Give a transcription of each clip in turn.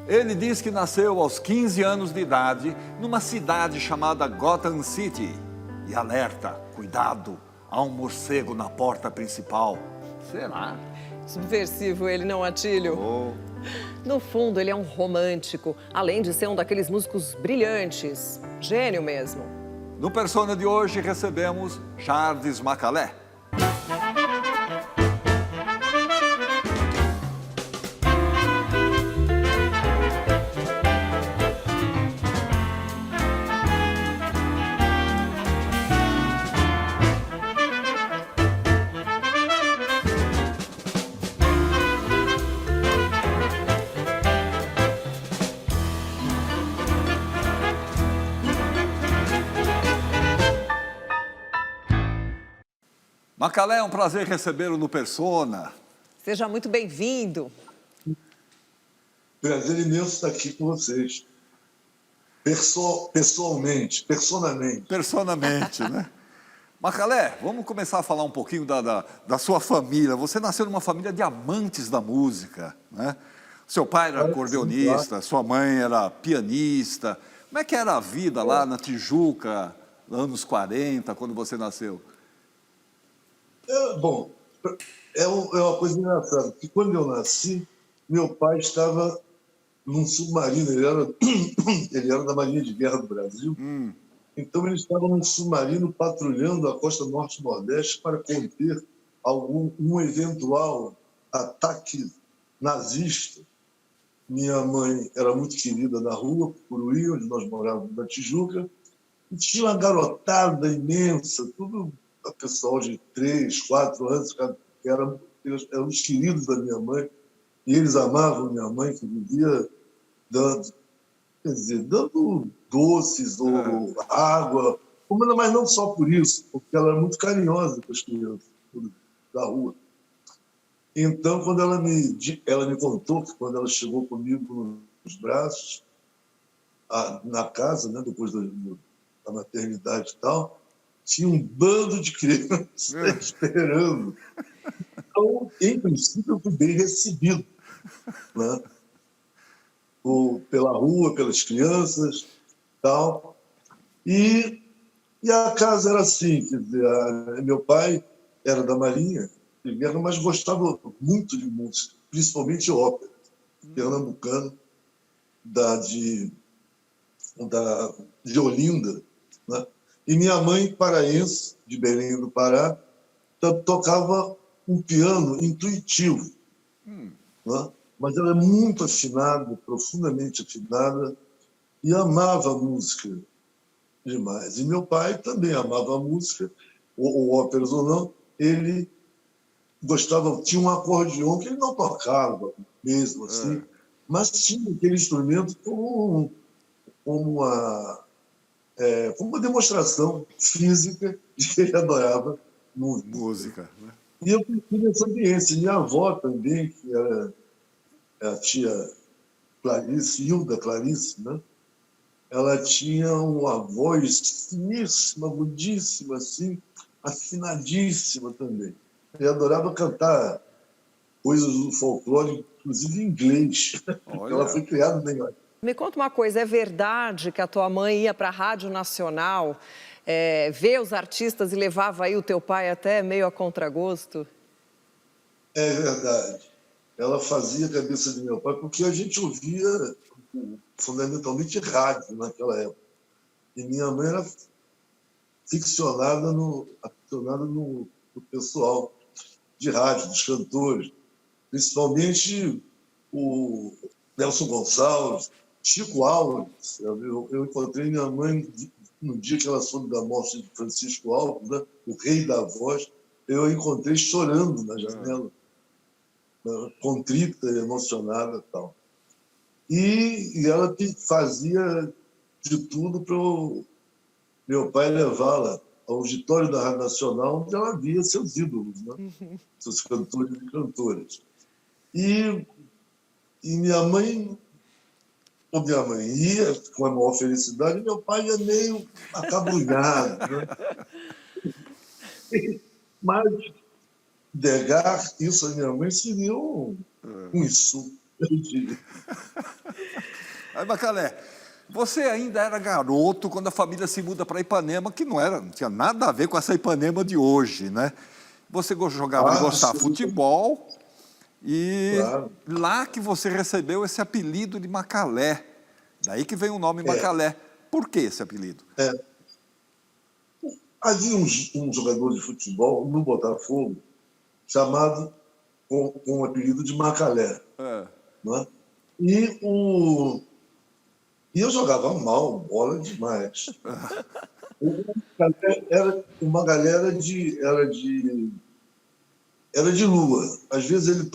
Ele diz que nasceu aos 15 anos de idade numa cidade chamada Gotham City. E alerta, cuidado, há um morcego na porta principal. Será? Subversivo ele, não, Atílio? Oh. No fundo, ele é um romântico, além de ser um daqueles músicos brilhantes. Gênio mesmo. No Persona de hoje recebemos Jardes Macalé. Macalé, é um prazer recebê-lo no Persona. Seja muito bem-vindo. Prazer imenso estar aqui com vocês. Pessoalmente, Personalmente, né? Macalé, vamos começar a falar um pouquinho da sua família. Você nasceu numa família de amantes da música, né? Seu pai era acordeonista, sua mãe era pianista. Como é que era a vida lá na Tijuca, anos 40, quando você nasceu? Bom, é uma coisa engraçada, porque quando eu nasci, meu pai estava num submarino, ele era da Marinha de Guerra do Brasil, então ele estava num submarino patrulhando a costa norte-nordeste para conter um eventual ataque nazista. Minha mãe era muito querida na rua, Curuí, onde nós morávamos, na Tijuca, e tinha uma garotada imensa, tudo pessoal de 3, 4 anos, que eram os queridos da minha mãe, e eles amavam minha mãe, que vivia dando doces ou água, mas não só por isso, porque ela era muito carinhosa com as crianças da rua. Então, quando ela me contou que quando ela chegou comigo nos braços, na casa, né, depois da maternidade e tal, tinha um bando de crianças esperando. Então, em princípio, eu fui bem recebido, né? Pela rua, pelas crianças tal. E a casa era assim, quer dizer, meu pai era da Marinha de Guerra, mas gostava muito de música, principalmente ópera, pernambucano, de Olinda, né? E minha mãe, paraense, de Belém do Pará, tocava um piano intuitivo, né? Mas ela é muito afinada, profundamente afinada, e amava a música demais. E meu pai também amava a música, ou óperas ou não, ele gostava, tinha um acordeão que ele não tocava mesmo assim, mas tinha aquele instrumento como uma demonstração física de que ele adorava música. Né? E eu tive essa ambiência. Minha avó também, que era a tia Clarice, Hilda Clarice, né? Ela tinha uma voz finíssima, agudíssima, assim, afinadíssima também. E adorava cantar coisas do folclore, inclusive em inglês. Ela foi criada na Inglaterra. Me conta uma coisa, é verdade que a tua mãe ia para a Rádio Nacional, ver os artistas e levava aí o teu pai até meio a contragosto? É verdade. Ela fazia a cabeça de meu pai, porque a gente ouvia fundamentalmente rádio naquela época. E minha mãe era aficionada no pessoal de rádio, dos cantores, principalmente o Nelson Gonçalves, Chico Alves. Eu encontrei minha mãe no dia que ela soube da morte de Francisco Alves, né, o rei da voz. Eu a encontrei chorando na janela, contrita, emocionada e tal. E ela fazia de tudo para o meu pai levá-la ao auditório da Rádio Nacional, onde ela via seus ídolos, né? Seus cantores e cantoras. E minha mãe ia com a maior felicidade, e meu pai ia meio acabrunhado, né? Mas negar isso à minha mãe seria um insulto, eu diria. Aí, Macalé, você ainda era garoto quando a família se muda para Ipanema, que não tinha nada a ver com essa Ipanema de hoje, né? Você gostava de gostar de sim, futebol e claro. lá que você recebeu esse apelido de Macalé. Daí que vem o nome É. Macalé. Por que esse apelido? Havia um jogador de futebol no Botafogo chamado com o apelido de Macalé. É. Né? E, e eu jogava mal, bola demais. Era uma galera era de lua. Às vezes ele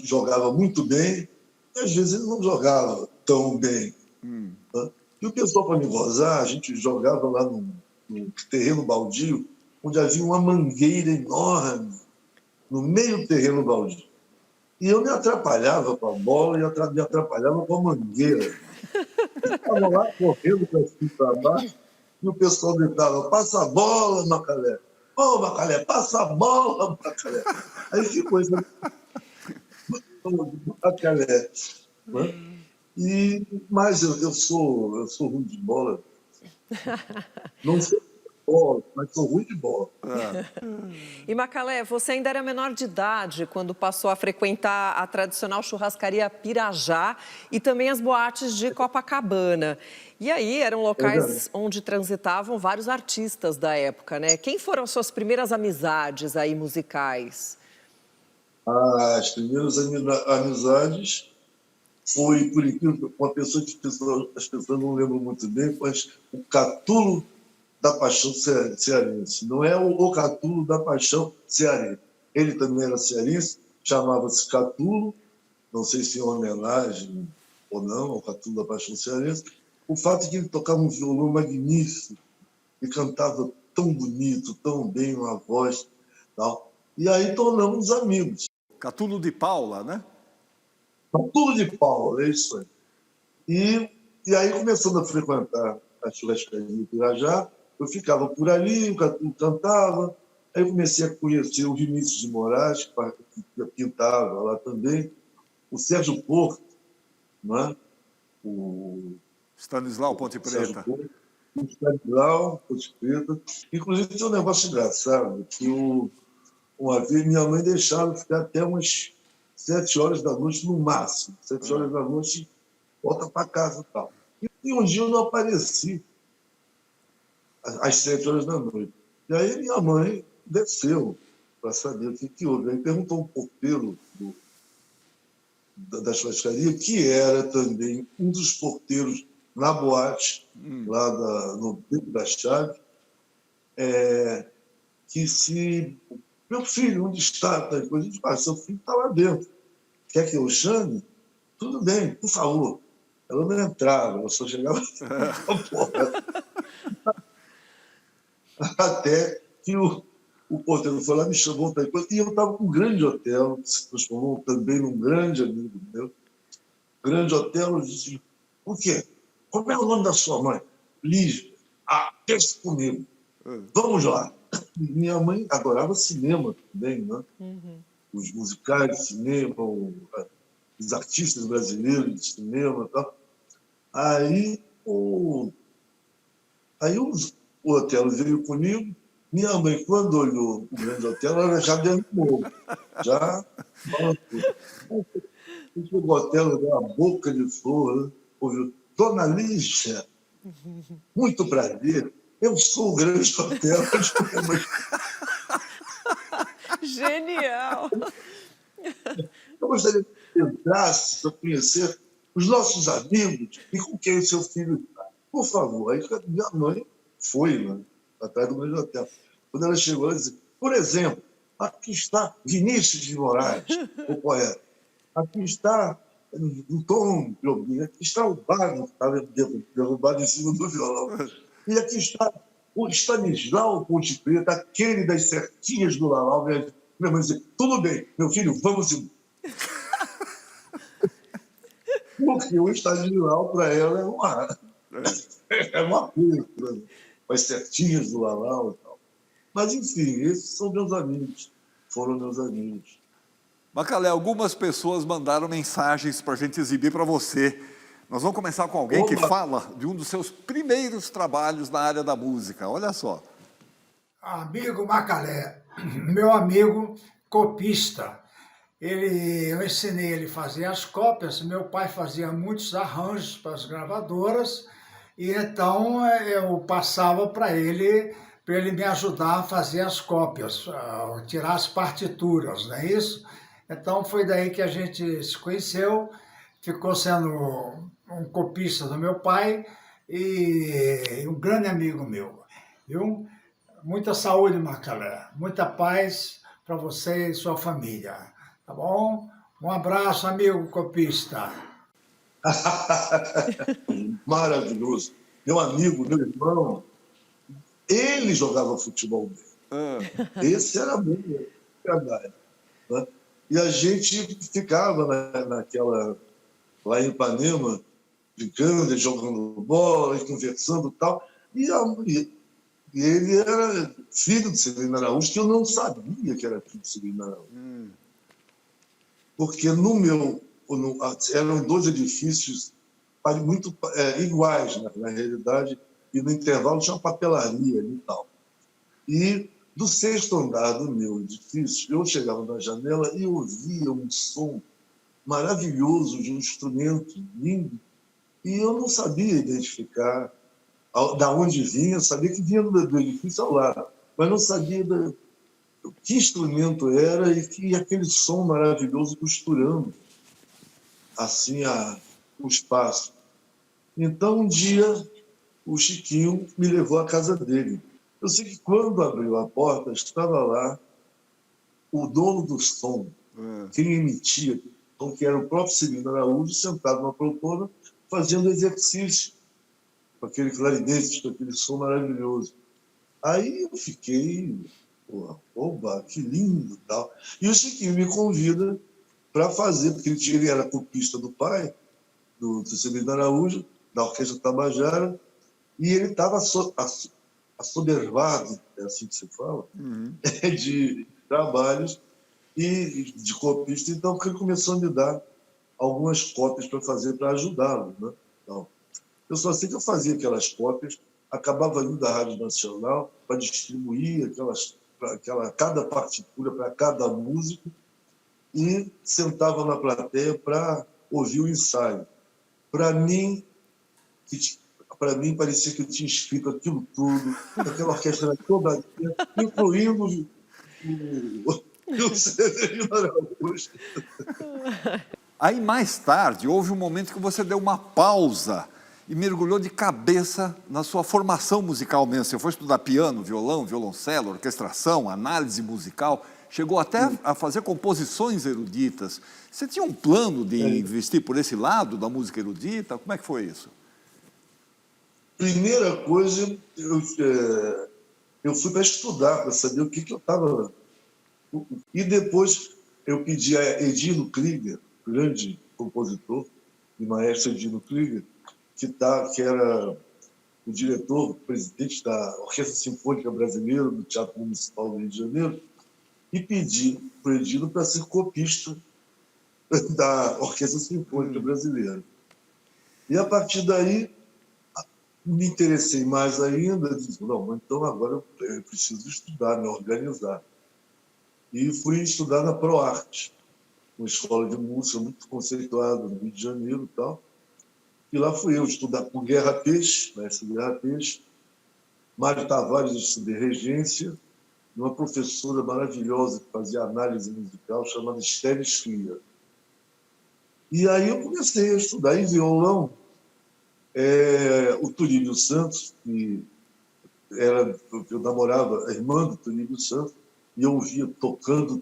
jogava muito bem, e às vezes ele não jogava tão bem. Né? E o pessoal, para me gozar, a gente jogava lá no terreno baldio, onde havia uma mangueira enorme no meio do terreno baldio. E eu me atrapalhava com a bola e me atrapalhava com a mangueira. Estava lá correndo para cima e para baixo, e o pessoal gritava: passa a bola, Macalé. Ô, Macalé, passa a bola, Macalé. Aí ficou isso. Macalé. Né? Mas eu sou ruim de bola. Não sou de bola, mas sou ruim de bola. E Macalé, você ainda era menor de idade quando passou a frequentar a tradicional churrascaria Pirajá e também as boates de Copacabana. E aí eram locais onde transitavam vários artistas da época, né? Quem foram suas primeiras amizades aí musicais? As primeiras amizades foi, por incrível, uma pessoa que as pessoas não lembram muito bem, mas o Catulo da Paixão Cearense. Não é o Catulo da Paixão Cearense. Ele também era cearense, chamava-se Catulo, não sei se em homenagem ou não ao Catulo da Paixão Cearense. O fato é que ele tocava um violão magnífico e cantava tão bonito, tão bem, uma voz tal. E aí tornamos amigos. Catulo de Paula, né? Catulo de Paula, é isso aí. E aí, começando a frequentar a churrascaria de Pirajá, eu ficava por ali, o Catulo cantava. Aí eu comecei a conhecer o Vinícius de Moraes, que pintava lá também, o Sérgio Porto, não é? O Stanislau Ponte Sérgio Preta. Porto, o Stanislau Ponte Preta. Inclusive, tem um negócio engraçado, que uma vez minha mãe deixava ficar até umas 7 horas da noite no máximo. 7 horas da noite, volta para casa e tal. E um dia eu não apareci às 7 horas da noite. E aí minha mãe desceu para saber o que houve. Aí perguntou um porteiro da churrascaria, que era também um dos porteiros na boate, lá no Beco da Chave, que se... Meu filho, onde está? A gente fala, seu filho está lá dentro. Quer que eu chame? Tudo bem, por favor. Ela não entrava, ela só chegava até que o porteiro foi lá, me chamou outra coisa, e eu estava com um grande hotel, que se transformou também num grande amigo meu. Grande hotel, eu disse: o quê? Como é o nome da sua mãe? Lígia. Ah, deixa comigo. Vamos lá. Minha mãe adorava cinema também, né? Os musicais de cinema, os artistas brasileiros de cinema e tal. Aí o hotel veio comigo. Minha mãe, quando olhou o grande hotel, ela já derrubou. Já o hotel deu uma boca de flor. Né? Ouviu: Dona Lígia, muito prazer. Eu sou o grande hotel. Genial! Eu gostaria que entrasse para conhecer os nossos amigos e com quem o seu filho está. Por favor. Aí minha mãe foi, né, atrás do grande hotel. Quando ela chegou, ela disse: por exemplo, aqui está Vinícius de Moraes, o poeta. Aqui está o Tom Jobim. Aqui está o Bardo, que estava derrubado em cima do violão. E aqui está o Stanislau Ponte Preta, aquele das certinhas do Lalau. Minha mãe disse: tudo bem, meu filho, vamos embora. Porque o Stanislau, para ela, é uma coisa, né? As certinhas do Lalau e tal. Mas, enfim, esses são meus amigos, foram meus amigos. Macalé, algumas pessoas mandaram mensagens para a gente exibir para você. Nós vamos começar com alguém que Oba! fala de um dos seus primeiros trabalhos na área da música. Olha só. Amigo Macalé, meu amigo copista. Eu ensinei ele a fazer as cópias. Meu pai fazia muitos arranjos para as gravadoras e então eu passava para ele me ajudar a fazer as cópias, a tirar as partituras, não é isso? Então foi daí que a gente se conheceu, ficou sendo um copista do meu pai e um grande amigo meu, viu? Muita saúde, Macalé. Muita paz para você e sua família. Tá bom? Um abraço, amigo copista. Maravilhoso. Meu amigo, meu irmão, ele jogava futebol bem. Esse era muito verdade. Né? E a gente ficava naquela, lá em Ipanema, brincando, jogando bola, e conversando e tal. E ele era filho de Severino Araújo, que eu não sabia que era filho de Severino Araújo. Porque eram dois edifícios muito iguais, na realidade, e no intervalo tinha uma papelaria ali e tal. E do sexto andar do meu edifício, eu chegava na janela e ouvia um som maravilhoso de um instrumento lindo, e eu não sabia identificar da onde vinha, sabia que vinha do edifício ao lado, mas não sabia que instrumento era e aquele som maravilhoso costurando assim o espaço. Então, um dia, o Chiquinho me levou à casa dele. Eu sei que quando abriu a porta, estava lá o dono do som, quem emitia o som, que era o próprio Severino Araújo, sentado na poltrona, fazendo exercício com aquele clarinete, com aquele som maravilhoso. Aí eu fiquei, oba, que lindo e tal. E o Chiquinho me convida para fazer, porque ele era copista do pai, do Severino Araújo, da Orquestra Tabajara, e ele estava assoberbado, é assim que se fala, de trabalhos e de copista. Então, ele começou a me dar algumas cópias para fazer, para ajudá-lo. Né? Então, eu só sei que eu fazia aquelas cópias, acabava indo da Rádio Nacional para distribuir cada partitura para cada músico e sentava na plateia para ouvir o ensaio. Para mim, parecia que eu tinha escrito aquilo tudo, aquela orquestra toda, incluindo o Severino Araújo. Aí, mais tarde, houve um momento que você deu uma pausa e mergulhou de cabeça na sua formação musical mesmo. Você foi estudar piano, violão, violoncelo, orquestração, análise musical, chegou até a fazer composições eruditas. Você tinha um plano de investir por esse lado da música erudita? Como é que foi isso? Primeira coisa, eu fui para estudar, para saber o que eu estava... E depois eu pedi a Edino Krieger, grande compositor e maestro Edino Krieger, que era o diretor, o presidente da Orquestra Sinfônica Brasileira, do Teatro Municipal do Rio de Janeiro, e pedi para o Edino para ser copista da Orquestra Sinfônica Brasileira. E, a partir daí, me interessei mais ainda, disse, não, então agora eu preciso estudar, me organizar. E fui estudar na ProArte, uma escola de música muito conceituada no Rio de Janeiro e tal. E lá fui eu estudar com Guerra Peixe, mestre Guerra Peixe, Mário Tavares, eu estudei regência, e uma professora maravilhosa que fazia análise musical, chamada Estelle Schlier. E aí eu comecei a estudar em violão. O Turíbio Santos, que eu namorava a irmã do Turíbio Santos, e eu ouvia tocando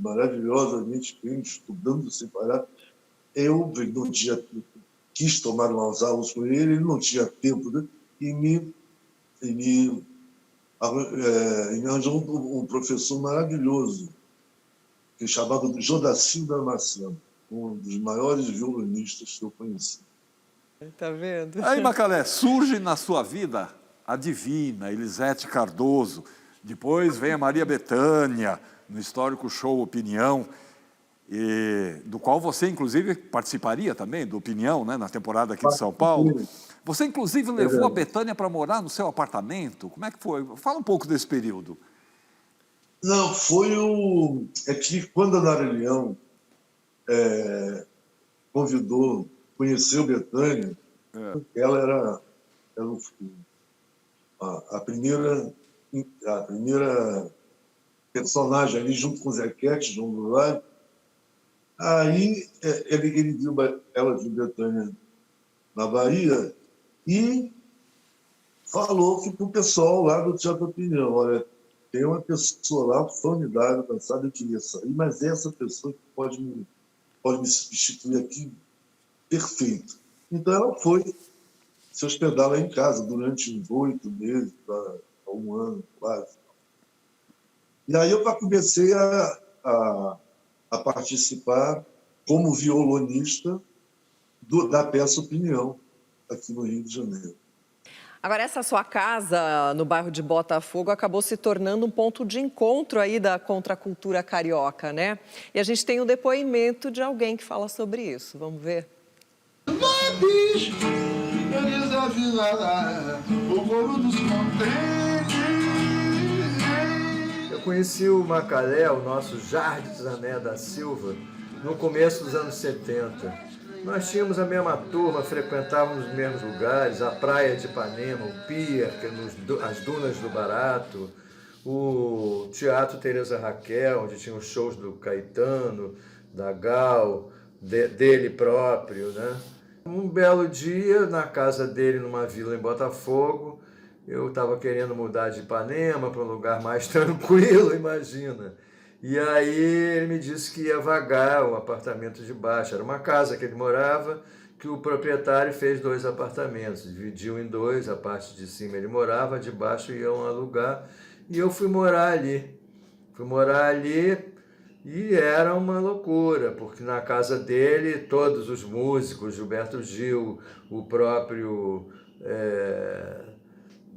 maravilhosamente bem, estudando sem parar. Eu não quis tomar umas aulas com ele não tinha tempo, né? E me arranjou um professor maravilhoso, que é chamado Jodacim Damasceno, um dos maiores violonistas que eu conheci. Tá vendo? Aí, Macalé, surge na sua vida a divina Elisete Cardoso. Depois vem a Maria Bethânia, no histórico show Opinião. e do qual você, inclusive, participaria também, do Opinião, né, na temporada aqui de São Paulo. Você, inclusive, levou a Bethânia para morar no seu apartamento. Como é que foi? Fala um pouco desse período. Não, foi o... É que quando a Nara Leão conheceu Bethânia, ela era a primeira personagem ali, junto com o Zequete, João do Vale. Aí ela viu Bethânia na Bahia e falou para o pessoal lá do Teatro Opinião, olha, tem uma pessoa lá formidável, cansada, eu queria sair, mas essa pessoa que pode me substituir aqui, perfeito. Então ela foi se hospedar lá em casa durante uns 8 meses, a 1 ano, quase. E aí eu comecei a participar como violonista da peça Opinião, aqui no Rio de Janeiro. Agora, essa sua casa no bairro de Botafogo acabou se tornando um ponto de encontro aí da contracultura carioca, né? E a gente tem um depoimento de alguém que fala sobre isso. Vamos ver? Eu conheci o Macalé, o nosso Jardim Zané da Silva, no começo dos anos 70. Nós tínhamos a mesma turma, frequentávamos os mesmos lugares, a praia de Ipanema, o pier, as dunas do Barato, o Teatro Teresa Raquel, onde tinha os shows do Caetano, da Gal, dele próprio, né? Um belo dia, na casa dele, numa vila em Botafogo, eu estava querendo mudar de Ipanema para um lugar mais tranquilo, imagina. E aí ele me disse que ia vagar o apartamento de baixo. Era uma casa que ele morava, que o proprietário fez 2 apartamentos, dividiu em 2, a parte de cima ele morava, de baixo iam alugar, e eu fui morar ali. E era uma loucura, porque na casa dele todos os músicos, Gilberto Gil, o próprio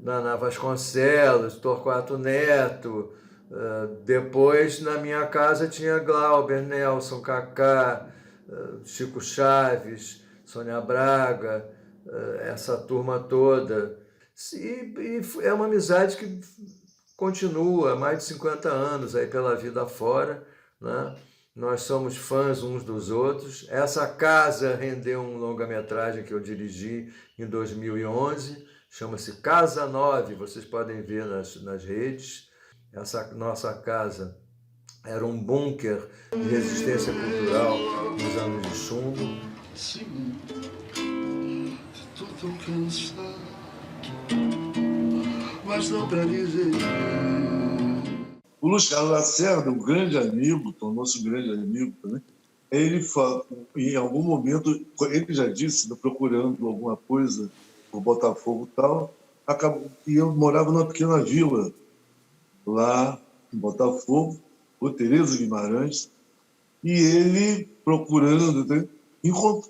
Naná Vasconcelos, Torquato Neto. Depois, na minha casa, tinha Glauber, Nelson, Cacá, Chico Chaves, Sônia Braga, essa turma toda. E é uma amizade que continua há mais de 50 anos aí pela vida fora, né? Nós somos fãs uns dos outros. Essa casa rendeu um longa-metragem que eu dirigi em 2011, chama-se Casa 9, vocês podem ver nas redes. Essa nossa casa era um bunker de resistência cultural nos anos de chumbo. Sim, tô cansado, mas não para dizer. O Luiz Carlos Lacerda, um grande amigo, tornou-se um grande amigo também, ele fala, em algum momento, ele já disse, procurando alguma coisa por Botafogo e tal, e eu morava numa pequena vila, lá em Botafogo, o Tereza Guimarães, e ele, procurando,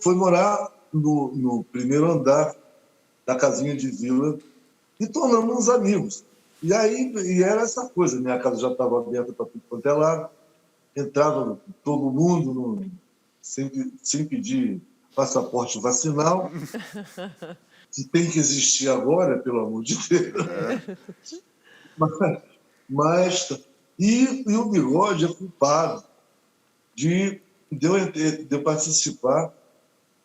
foi morar no primeiro andar da casinha de vila e tornamos amigos. E era essa coisa, minha casa já estava aberta para tudo quanto é lado, entrava todo mundo, sem pedir passaporte vacinal, que tem que existir agora, pelo amor de Deus. E o Bigode é culpado de eu participar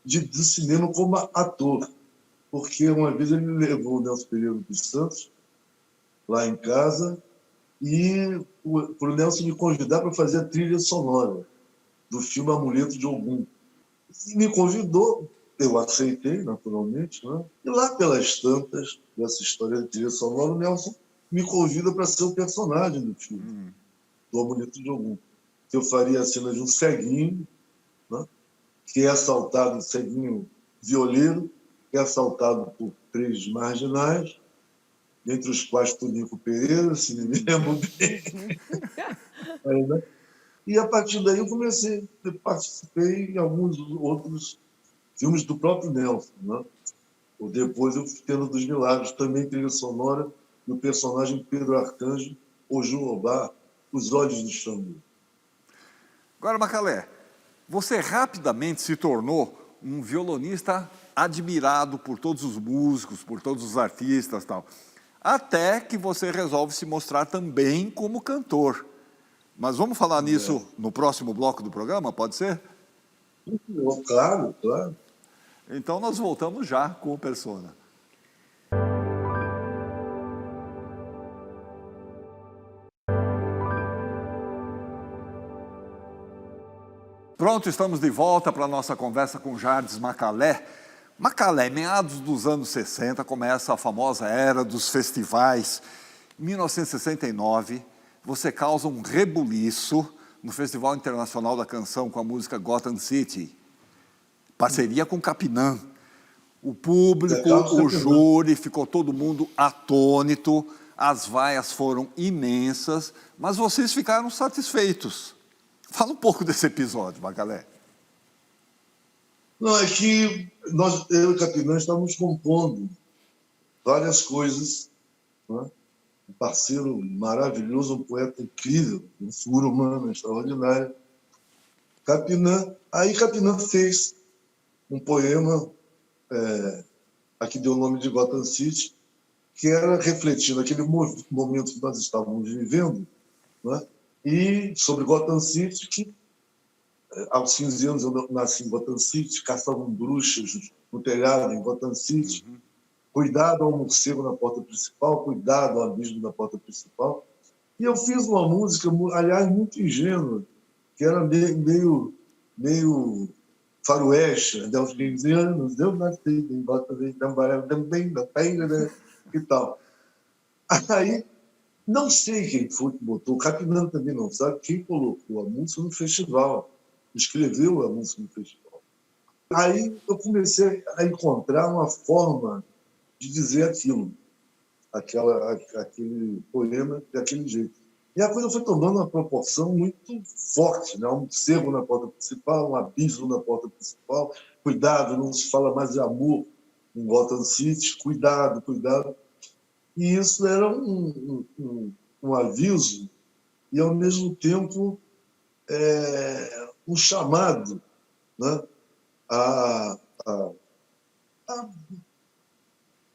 do cinema como ator, porque uma vez ele levou o Nelson Pereira dos Santos lá em casa e para o Nelson me convidar para fazer a trilha sonora do filme Amuleto de Ogum. E me convidou, eu aceitei, naturalmente, né? E lá pelas tantas, dessa história de trilha sonora, o Nelson me convida para ser o personagem do filme, do Amuleto de Ogum. Eu faria a cena de um ceguinho, né, que é assaltado, um ceguinho violeiro, que é assaltado por 3 marginais, entre os quais Tonico Pereira, se me lembro bem. Aí, né? E a partir daí eu participei em alguns outros filmes do próprio Nelson, né? Ou depois eu fui tendo dos Milagres, também trilha sonora, do personagem Pedro Arcanjo, Oju Obá, Os Olhos do Xambu. Agora, Macalé, você rapidamente se tornou um violonista admirado por todos os músicos, por todos os artistas e tal. Até que você resolve se mostrar também como cantor. Mas vamos falar nisso no próximo bloco do programa, pode ser? Claro, claro. Então nós voltamos já com o Persona. Pronto, estamos de volta para a nossa conversa com Jardes Macalé. Macalé, meados dos anos 60, começa a famosa era dos festivais. Em 1969, você causa um rebuliço no Festival Internacional da Canção com a música Gotham City. Parceria com Capinã. O público, o júri, ficou todo mundo atônito, as vaias foram imensas, mas vocês ficaram satisfeitos. Fala um pouco desse episódio, Macalé. Não, é que eu e Capinã estávamos compondo várias coisas, né? Um parceiro maravilhoso, um poeta incrível, um figura humana extraordinária. Aí Capinã fez um poema, aqui deu o nome de Gotham City, que era refletindo aquele momento que nós estávamos vivendo, né? E sobre Gotham City, que aos 15 anos eu nasci em Gotham City, caçavam bruxas no telhado em Gotham City, cuidado ao morcego na porta principal, cuidado ao abismo na porta principal. E eu fiz uma música, aliás, muito ingênua, que era meio faroeste, até os 15 anos, eu nasci em Gotham City, e tal. Aí, não sei quem foi que botou, o Capinã também não sabe, quem colocou a música no festival, escreveu a música no festival. Aí eu comecei a encontrar uma forma de dizer aquilo, aquele poema daquele jeito. E a coisa foi tomando uma proporção muito forte, né? Um morcego na porta principal, um abismo na porta principal, cuidado, não se fala mais de amor em Gotham City, cuidado, cuidado. E isso era um aviso e, ao mesmo tempo, um chamado, né, a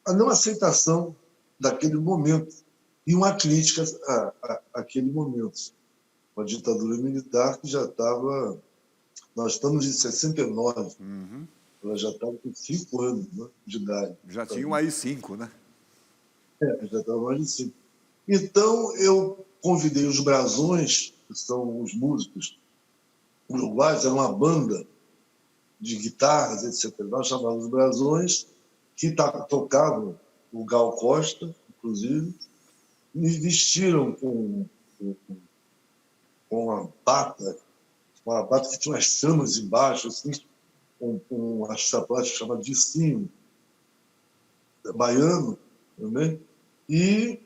não aceitação daquele momento e uma crítica àquele momento. Uma ditadura militar que já estava... Nós estamos em 69, ela já estava com 5 anos, né, de idade. Já tinha um AI-5, né? Já estava mais de 5. Então, eu convidei os Brasões, que são os músicos uruguaios, era uma banda de guitarras, etc. Nós chamávamos os Brasões, que tocavam o Gal Costa, inclusive, me vestiram com uma bata que tinha umas chamas embaixo, assim, com uma sapato chamada de sino, baiano, também, e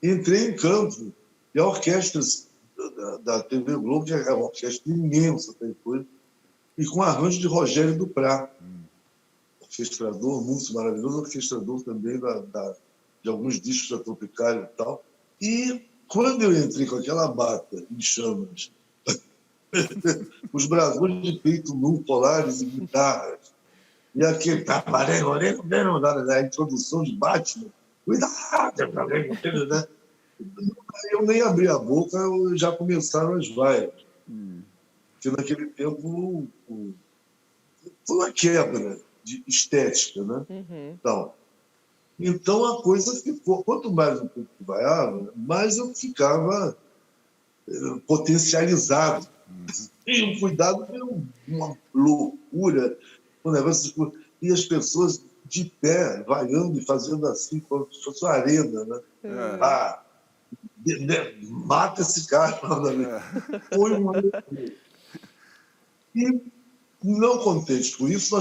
entrei em campo. E a orquestra da TV Globo, que é uma orquestra imensa, e com arranjo de Rogério Duprá, orquestrador, músico maravilhoso, orquestrador também de alguns discos da Tropicália e tal. E quando eu entrei com aquela bata em chamas, os Brasões de peito nu, colares e guitarras, e aquele a introdução de Batman, cuidado, né? Eu nem abri a boca, já começaram as vaias. Porque naquele tempo foi uma quebra de estética, né? Então a coisa ficou, quanto mais o público vaiava, mais eu ficava potencializado. E o cuidado era uma loucura, um negócio, e as pessoas de pé, vaiando e fazendo assim, como se fosse uma arena, né? Mata esse cara. Foi uma loucura. E, não contente com isso,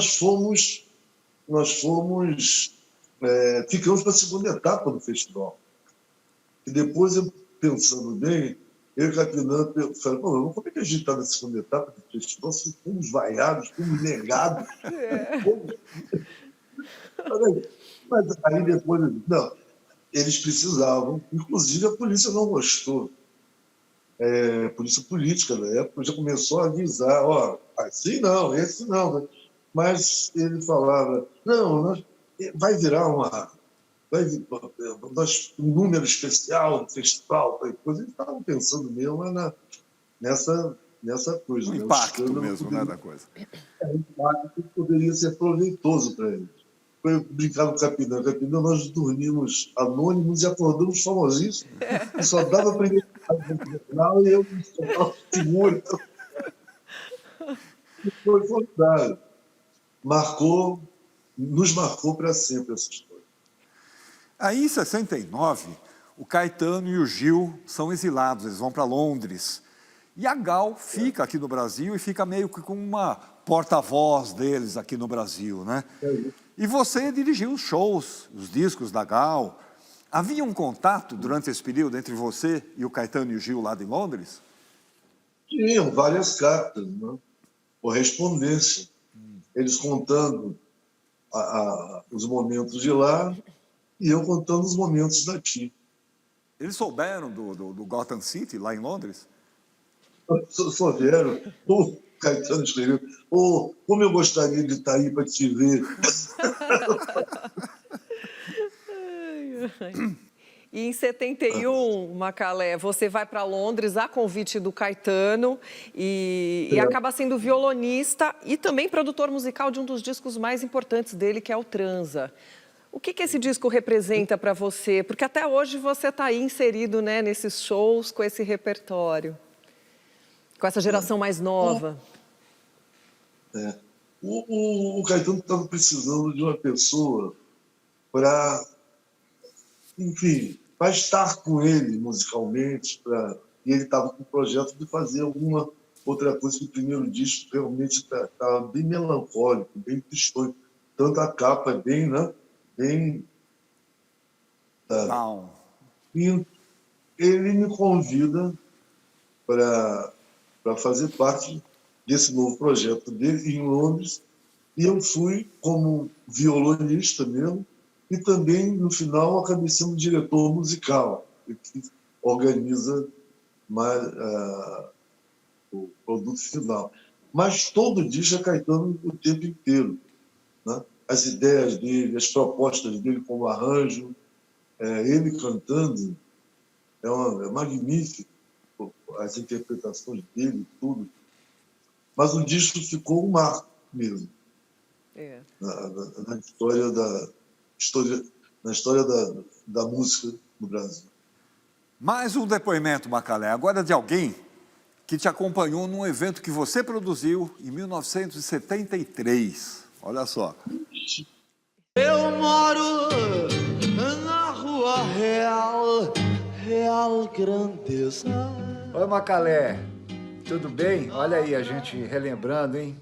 ficamos para a segunda etapa do festival. E depois, eu pensando bem, eu e o Capinã falei, como é que a gente está na segunda etapa do festival? Se fomos vaiados, fomos negados. Mas aí depois, não, eles precisavam, inclusive a polícia não gostou. polícia política da época, já começou a avisar, ó, assim não, esse não. Né? Mas ele falava, não, vai virar um número especial do festival, coisa. Eles estavam pensando mesmo nessa coisa. O né? impacto mesmo, né, da coisa. O impacto poderia ser proveitoso para eles. Foi brincar no Capinão. Capinão, nós dormimos anônimos e acordamos famosíssimos. E só dava para ele no final e eu me seguro. Foi formidável. Nos marcou para sempre essa história. Aí, em 69, o Caetano e o Gil são exilados, eles vão para Londres. E a Gal fica aqui no Brasil e fica meio que como uma porta-voz deles aqui no Brasil, né? E você dirigiu os shows, os discos da Gal. Havia um contato durante esse período entre você e o Caetano e o Gil lá de Londres? Tinham várias cartas, né? Correspondência. Eles contando os momentos de lá e eu contando os momentos daqui. Eles souberam do Gotham City, lá em Londres? Só vieram. O Caetano escreveu, como eu gostaria de estar aí para te ver. E em 71, Macalé, você vai para Londres a convite do Caetano e acaba sendo violonista e também produtor musical de um dos discos mais importantes dele, que é o Transa. O que esse disco representa para você? Porque até hoje você está aí inserido, né, nesses shows com esse repertório, com essa geração mais nova. O Caetano estava precisando de uma pessoa para, enfim, para estar com ele musicalmente, e ele estava com o projeto de fazer alguma outra coisa, que o primeiro disco realmente estava bem melancólico, bem tristonho. Tanto a capa é bem, né? Bem... Não. E ele me convida para fazer parte desse novo projeto dele em Londres, e eu fui como violonista mesmo, e também, no final, acabei sendo diretor musical, que organiza o produto final. Mas todo disco é Caetano o tempo inteiro. Né? As ideias dele, as propostas dele como arranjo, ele cantando, é magnífico, as interpretações dele, tudo. Mas o disco ficou um marco mesmo na história da música no Brasil. Mais um depoimento, Macalé, agora de alguém que te acompanhou num evento que você produziu em 1973. Olha só. Eu moro na Rua Real Grandeza. Oi, Macalé, tudo bem? Olha aí, a gente relembrando, hein?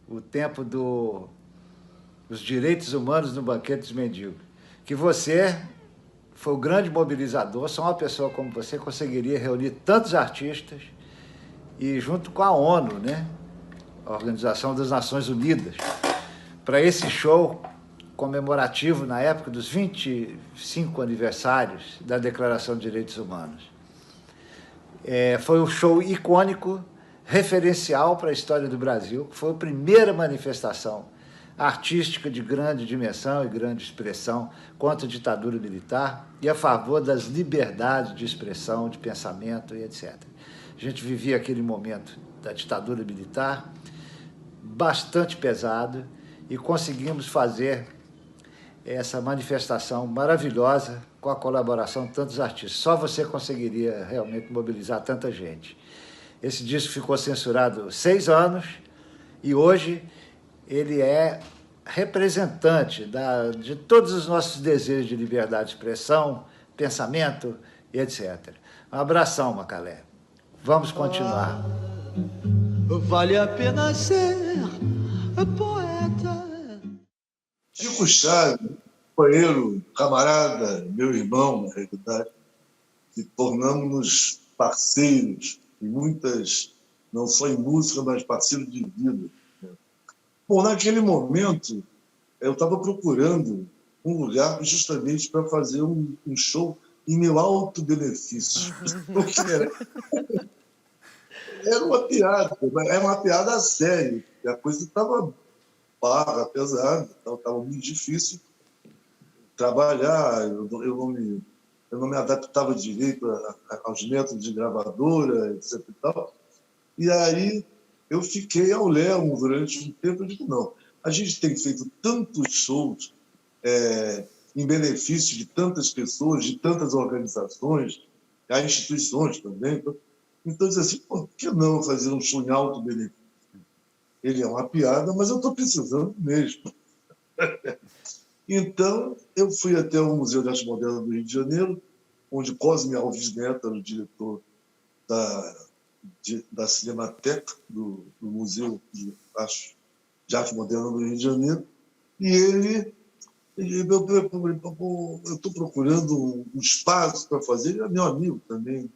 O tempo dos direitos humanos no Banquete dos Mendigos. Que você foi o grande mobilizador, só uma pessoa como você conseguiria reunir tantos artistas e junto com a ONU, né? A Organização das Nações Unidas, para esse show comemorativo na época dos 25 aniversários da Declaração de Direitos Humanos. Foi um show icônico, referencial para a história do Brasil, foi a primeira manifestação artística de grande dimensão e grande expressão contra a ditadura militar e a favor das liberdades de expressão, de pensamento e etc. A gente vivia aquele momento da ditadura militar bastante pesado e conseguimos fazer essa manifestação maravilhosa com a colaboração de tantos artistas. Só você conseguiria realmente mobilizar tanta gente. Esse disco ficou censurado 6 anos e hoje ele é representante de todos os nossos desejos de liberdade de expressão, pensamento e etc. Um abração, Macalé. Vamos continuar. Vale a pena ser poeta. Chico Chaves, companheiro, camarada, meu irmão, na realidade, que tornamos-nos parceiros em muitas, não só em música, mas parceiros de vida. Bom, naquele momento, eu estava procurando um lugar justamente para fazer um show em meu alto benefício. Porque era uma piada, era uma piada séria. A coisa estava barra, pesada, estava muito difícil trabalhar, eu não me adaptava direito aos métodos de gravadora, etc. E tal. E aí eu fiquei ao léu durante um tempo. Eu digo, não, a gente tem feito tantos shows em benefício de tantas pessoas, de tantas organizações, há instituições também. Então, diz assim, por que não fazer um show em alto benefício? Ele é uma piada, mas eu estou precisando mesmo. Então, eu fui até o Museu de Arte Moderna do Rio de Janeiro, onde Cosme Alves Neto era o diretor da Cinemateca, do Museu de Arte Moderna do Rio de Janeiro, e eu estou procurando um espaço para fazer, ele é meu amigo também.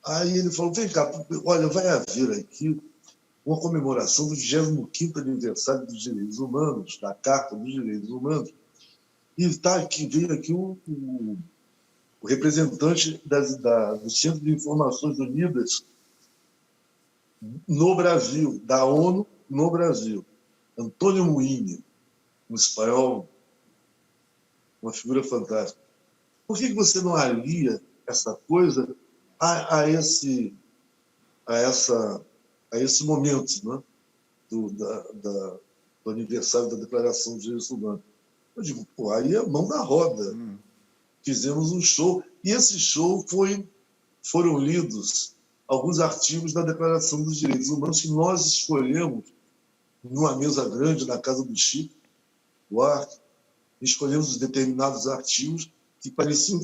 Aí ele falou, vem cá, olha, vai haver aqui uma comemoração do 25º aniversário dos direitos humanos, da Carta dos Direitos Humanos, e veio aqui o representante do Centro de Informações Unidas no Brasil, da ONU no Brasil, Antônio Muini, um espanhol, uma figura fantástica. Por que você não alia essa coisa a esse momento, né? do aniversário da Declaração dos Direitos Humanos? Eu digo, pô, aí é mão na roda. Fizemos um show, e esse show foram lidos alguns artigos da Declaração dos Direitos Humanos que nós escolhemos numa mesa grande na casa do Chico Buarque, escolhemos determinados artigos que pareciam,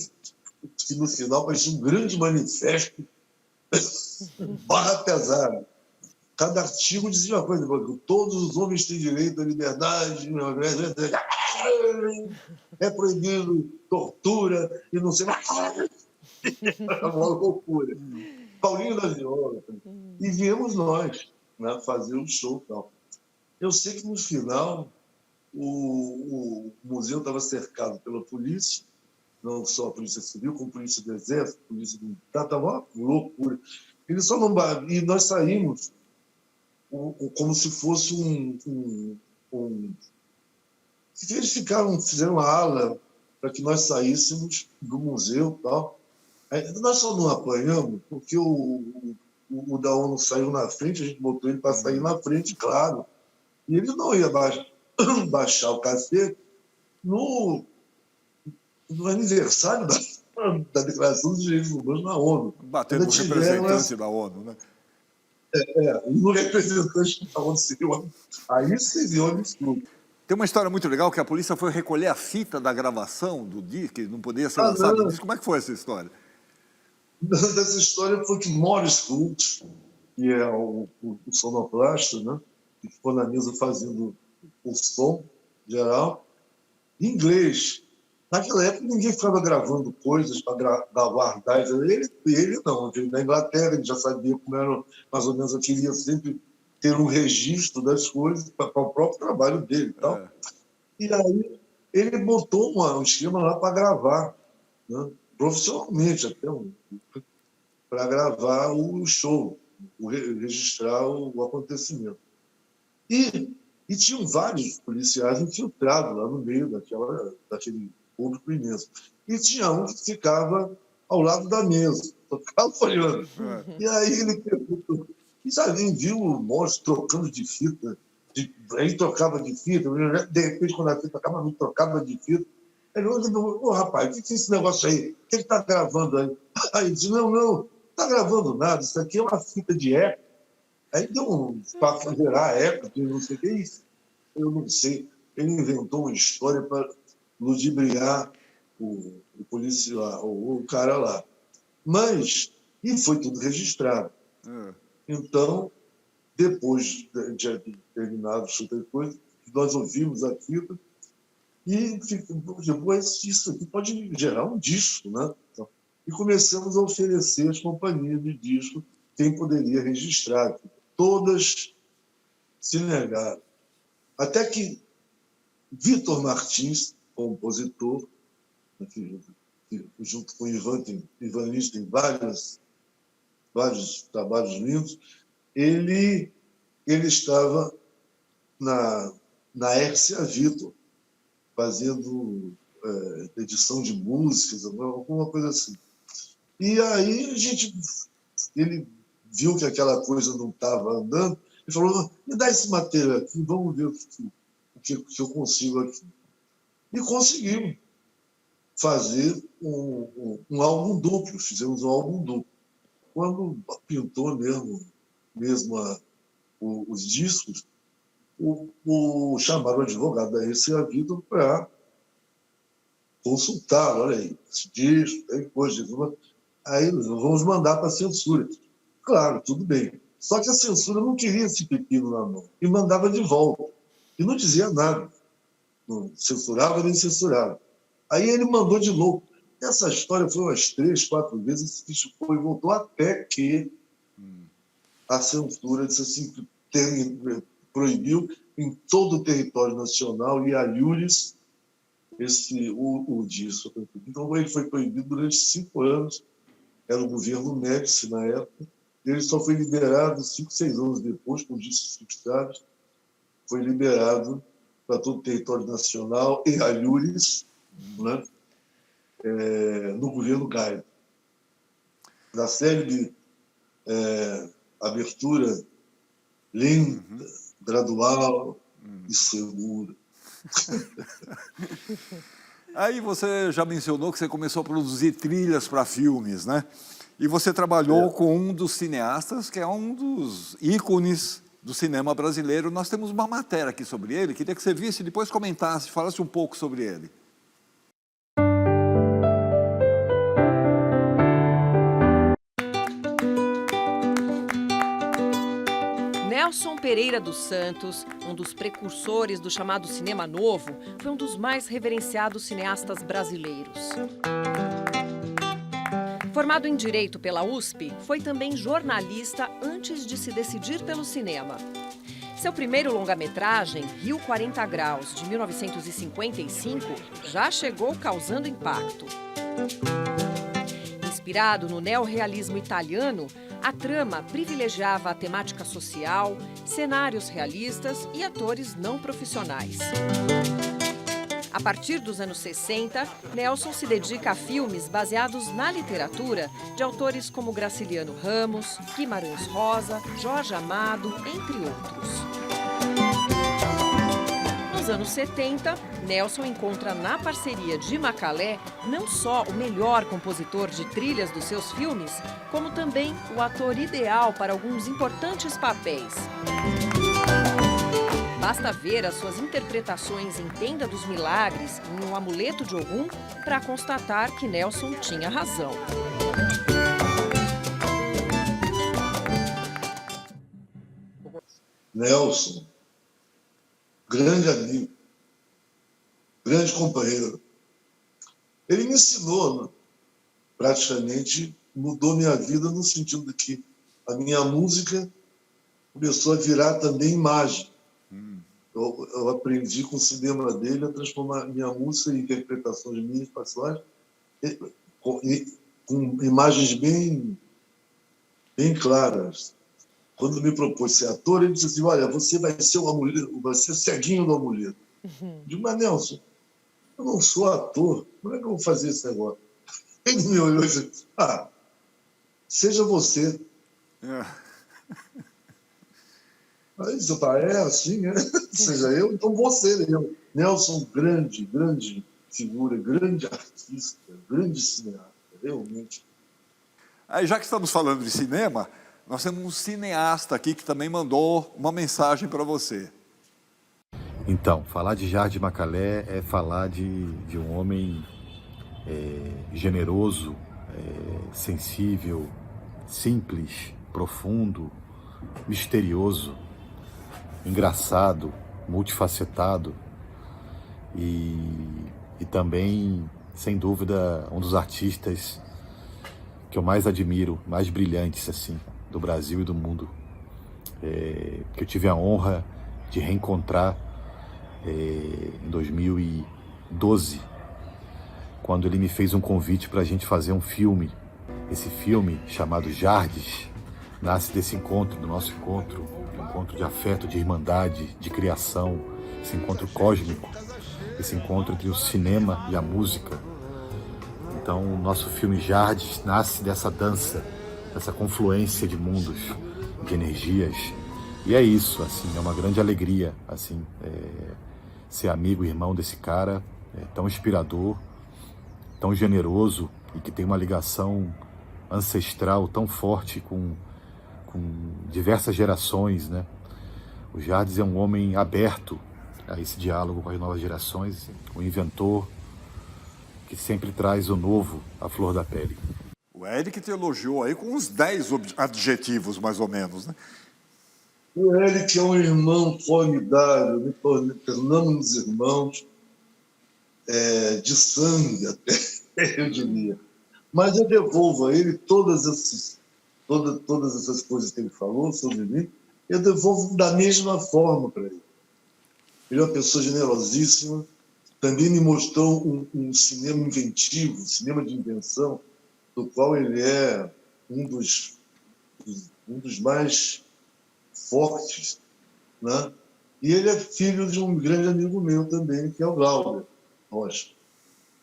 que no final parecia um grande manifesto barra pesada. Cada artigo dizia uma coisa, todos os homens têm direito à liberdade, é proibido tortura e não sei mais. É uma loucura. Paulinho da Viola. E viemos nós, né, fazer um show e tal. Eu sei que no final o museu estava cercado pela polícia, não só a Polícia Civil, como a Polícia do Exército, a Polícia Militar, estava uma loucura. Eles só não... E nós saímos como se fosse Eles fizeram uma ala para que nós saíssemos do museu e tal. Nós só não apanhamos porque o da ONU saiu na frente, a gente botou ele para sair na frente, claro. E ele não ia baixar o cacete no aniversário da Declaração dos Direitos Humanos na ONU. Batendo no representante da ONU, né? No representante da ONU seria aí seria um absurdo. Tem uma história muito legal que a polícia foi recolher a fita da gravação do disco, que não podia ser lançado o disco. Como é que foi essa história? Dessa história foi que Morris Schultz, que é o sonoplasta, né, que ficou na mesa fazendo o som geral, em inglês. Naquela época, ninguém ficava gravando coisas para guardar. Ele não, veio da Inglaterra, ele já sabia como era, mais ou menos, queria sempre ter um registro das coisas para o próprio trabalho dele. Tal. E aí ele botou um esquema lá para gravar, né, profissionalmente até, para gravar o show, registrar o acontecimento. E tinham vários policiais infiltrados lá no meio daquele público imenso. E tinha um que ficava ao lado da mesa, só ficava olhando. E aí ele perguntou, e sabe, viu o monstro trocando de fita, ele trocava de fita, de repente, quando a fita acabava, ele trocava de fita. Ele falou, rapaz, o que é esse negócio aí? O que ele está gravando aí? Aí ele disse, não está gravando nada, isso aqui é uma fita de eco. Aí deu para gerar eco, não sei o que é isso. Eu não sei. Ele inventou uma história para ludibriar o policial, o cara lá. E foi tudo registrado. Então, depois de terminado o coisa, nós ouvimos a fita e depois isso aqui pode gerar um disco, né? E começamos a oferecer às companhias de disco quem poderia registrar. Todas se negaram. Até que Vitor Martins, compositor, que junto com o Ivan Lins tem vários trabalhos lindos, ele estava na Hércia Vitor, fazendo edição de músicas, alguma coisa assim. E aí ele viu que aquela coisa não estava andando e falou: me dá esse material aqui, vamos ver o que eu consigo aqui. E conseguimos fazer um álbum duplo, fizemos um álbum duplo. Quando pintou mesmo os discos, chamaram o advogado da Hércia Vitor para consultar, olha aí, esse disco, tem coisa, aí vamos mandar para a censura. Claro, tudo bem. Só que a censura não queria esse pepino na mão e mandava de volta. E não dizia nada. Não censurava nem censurava. Aí ele mandou de novo. Essa história foi umas 3, 4 vezes, esse disco foi e voltou até que a censura disse assim, que proibiu em todo o território nacional e a iuris o disco. Então ele foi proibido durante 5 anos. Era o governo Médici na época. Ele só foi liberado 5, 6 anos depois, com discos substratos, foi liberado para todo o território nacional e a iuris, né, no governo Geisel. Da célebre abertura lenta, gradual e segura. Aí você já mencionou que você começou a produzir trilhas para filmes, né? E você trabalhou com um dos cineastas, que é um dos ícones do cinema brasileiro. Nós temos uma matéria aqui sobre ele, queria que você visse e depois comentasse, falasse um pouco sobre ele. Nelson Pereira dos Santos, um dos precursores do chamado cinema novo, foi um dos mais reverenciados cineastas brasileiros. Formado em Direito pela USP, foi também jornalista antes de se decidir pelo cinema. Seu primeiro longa-metragem, Rio 40 Graus, de 1955, já chegou causando impacto. Inspirado no neorrealismo italiano, a trama privilegiava a temática social, cenários realistas e atores não profissionais. A partir dos anos 60, Nelson se dedica a filmes baseados na literatura de autores como Graciliano Ramos, Guimarães Rosa, Jorge Amado, entre outros. Nos anos 70, Nelson encontra na parceria de Macalé não só o melhor compositor de trilhas dos seus filmes, como também o ator ideal para alguns importantes papéis. Basta ver as suas interpretações em Tenda dos Milagres e em O Amuleto de Ogum para constatar que Nelson tinha razão. Nelson, grande amigo, grande companheiro. Ele me ensinou, né? Praticamente mudou minha vida no sentido de que a minha música começou a virar também imagem. Eu aprendi com o cinema dele a transformar minha música em interpretações minhas pessoais com imagens bem claras. Quando me propôs ser ator, ele disse assim: olha, você vai ser o amuleto, vai ser ceguinho do amuleto. Eu digo: mas Nelson, eu não sou ator, como é que eu vou fazer esse negócio? Ele me olhou e disse: seja você. Aí eu disse: é assim, né? Seja eu, então você. Nelson, grande figura, grande artista, grande cineasta, realmente. Aí, já que estamos falando de cinema, nós temos um cineasta aqui que também mandou uma mensagem para você. Então, falar de Jardim Macalé é falar de um homem generoso, sensível, simples, profundo, misterioso, engraçado, multifacetado e também, sem dúvida, um dos artistas que eu mais admiro, mais brilhantes assim, do Brasil e do mundo, que eu tive a honra de reencontrar em 2012, quando ele me fez um convite para a gente fazer um filme. Esse filme, chamado Jardes, nasce desse encontro, do nosso encontro, um encontro de afeto, de irmandade, de criação, esse encontro cósmico, esse encontro entre o cinema e a música. Então, o nosso filme Jardes nasce dessa dança, dessa confluência de mundos, de energias. E é isso, assim, é uma grande alegria, assim, ser amigo e irmão desse cara, tão inspirador, tão generoso e que tem uma ligação ancestral tão forte com diversas gerações, né? O Jardes é um homem aberto a esse diálogo com as novas gerações, um inventor que sempre traz o novo à flor da pele. O Eric te elogiou aí com uns 10 adjetivos, mais ou menos, né? O Eric é um irmão formidável, me tornamos irmãos de sangue, até, eu diria. Mas eu devolvo a ele todas essas coisas que ele falou sobre mim, eu devolvo da mesma forma para ele. Ele é uma pessoa generosíssima, também me mostrou um cinema inventivo, um cinema de invenção, do qual ele é um dos mais fortes, né? E ele é filho de um grande amigo meu também, que é o Glauber Rocha.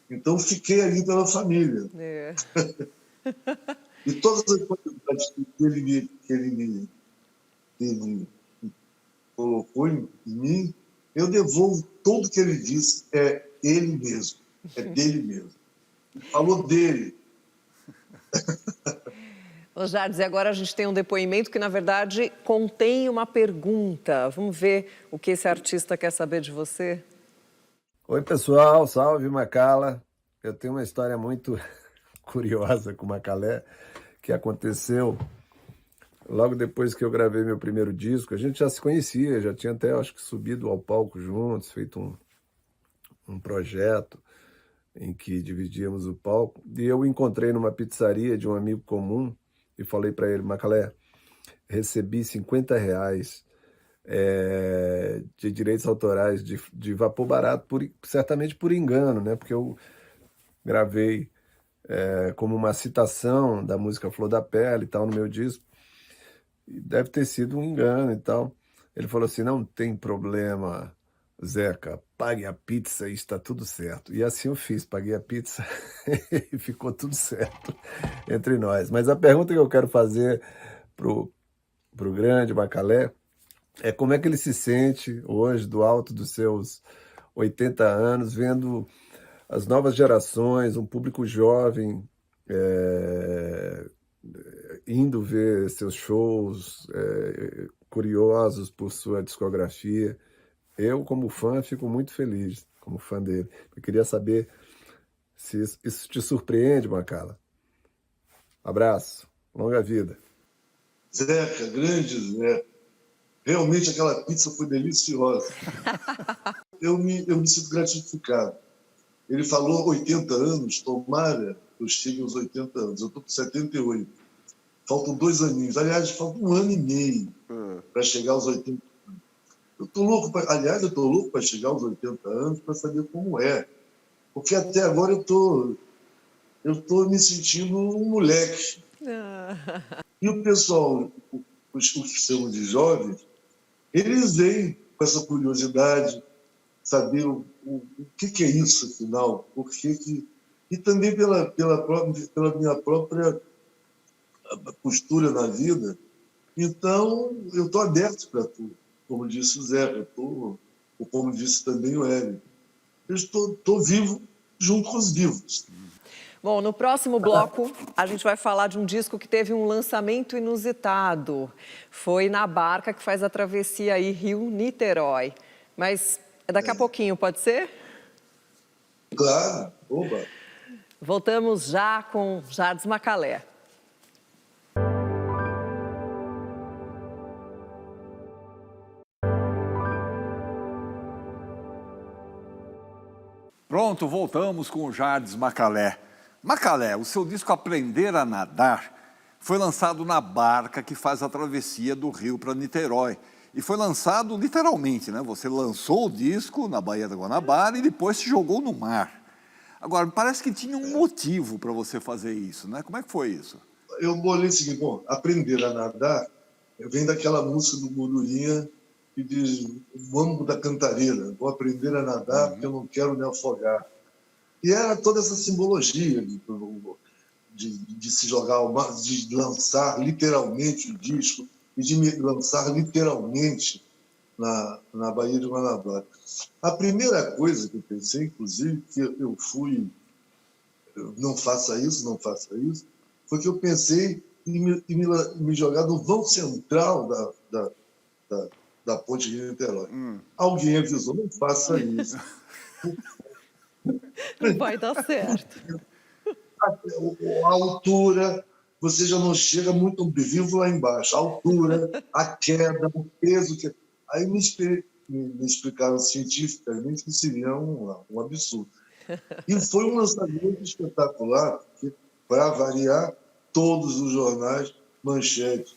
Então, fiquei ali pela família. É. E todas as qualidades que ele me colocou em mim, eu devolvo tudo que ele disse, é ele mesmo, é dele mesmo. Falou dele. Ô Jardes, e agora a gente tem um depoimento que, na verdade, contém uma pergunta. Vamos ver o que esse artista quer saber de você? Oi, pessoal. Salve, Macala. Eu tenho uma história muito curiosa com o Macalé, que aconteceu logo depois que eu gravei meu primeiro disco. A gente já se conhecia, já tinha até, acho que, subido ao palco juntos, feito um projeto em que dividíamos o palco. E eu o encontrei numa pizzaria de um amigo comum e falei para ele: Macalé, recebi R$50 de direitos autorais de Vapor Barato, certamente por engano, né? Porque eu gravei como uma citação da música Flor da Pele e tal no meu disco. E deve ter sido um engano e tal. Ele falou assim: não tem problema, Zeca, pague a pizza e está tudo certo. E assim eu fiz, paguei a pizza e ficou tudo certo entre nós. Mas a pergunta que eu quero fazer pro grande Macalé é como é que ele se sente hoje, do alto dos seus 80 anos, vendo as novas gerações, um público jovem indo ver seus shows, curiosos por sua discografia. Eu, como fã, fico muito feliz, como fã dele. Eu queria saber se isso te surpreende, Macala. Abraço, longa vida. Zeca, grande Zeca. Realmente aquela pizza foi deliciosa. Eu me sinto gratificado. Ele falou 80 anos, tomara que eu chegue aos 80 anos. Eu estou com 78. Faltam 2 aninhos. Aliás, falta 1 ano e meio para chegar aos 80 anos. Eu estou louco para chegar aos 80 anos para saber como é. Porque até agora eu tô me sentindo um moleque. E o pessoal, os que chamam de jovens, eles vêm com essa curiosidade, saber o que é isso, afinal, e também pela minha própria postura na vida. Então, eu estou aberto para tudo, como disse o Zé, ou como disse também o Hélio. Eu estou vivo junto com os vivos. Bom, no próximo bloco, a gente vai falar de um disco que teve um lançamento inusitado. Foi na barca que faz a travessia aí Rio-Niterói. Mas daqui a pouquinho, pode ser? Claro, oba! Voltamos já com Jardes Macalé. Pronto, voltamos com o Jardes Macalé. Macalé, o seu disco Aprender a Nadar foi lançado na barca que faz a travessia do Rio para Niterói. E foi lançado literalmente, né? Você lançou o disco na Baía da Guanabara e depois se jogou no mar. Agora, parece que tinha um motivo para você fazer isso, né? Como é que foi isso? Eu bolei o seguinte, bom, aprender a nadar vem daquela música do Mururinha que diz, o âmago da cantareira, vou aprender a nadar porque eu não quero me afogar. E era toda essa simbologia de se jogar ao mar, de lançar literalmente o disco e de me lançar literalmente na Baía de Guanabara. A primeira coisa que eu pensei, inclusive, que eu fui, não faça isso, foi que eu pensei em me jogar no vão central da ponte de Niterói. Alguém avisou, não faça isso. Não vai dar certo. A altura, você já não chega muito vivo lá embaixo. A altura, a queda, o peso. Aí me explicaram cientificamente que seria um absurdo. E foi um lançamento espetacular, porque, para variar, todos os jornais, manchete.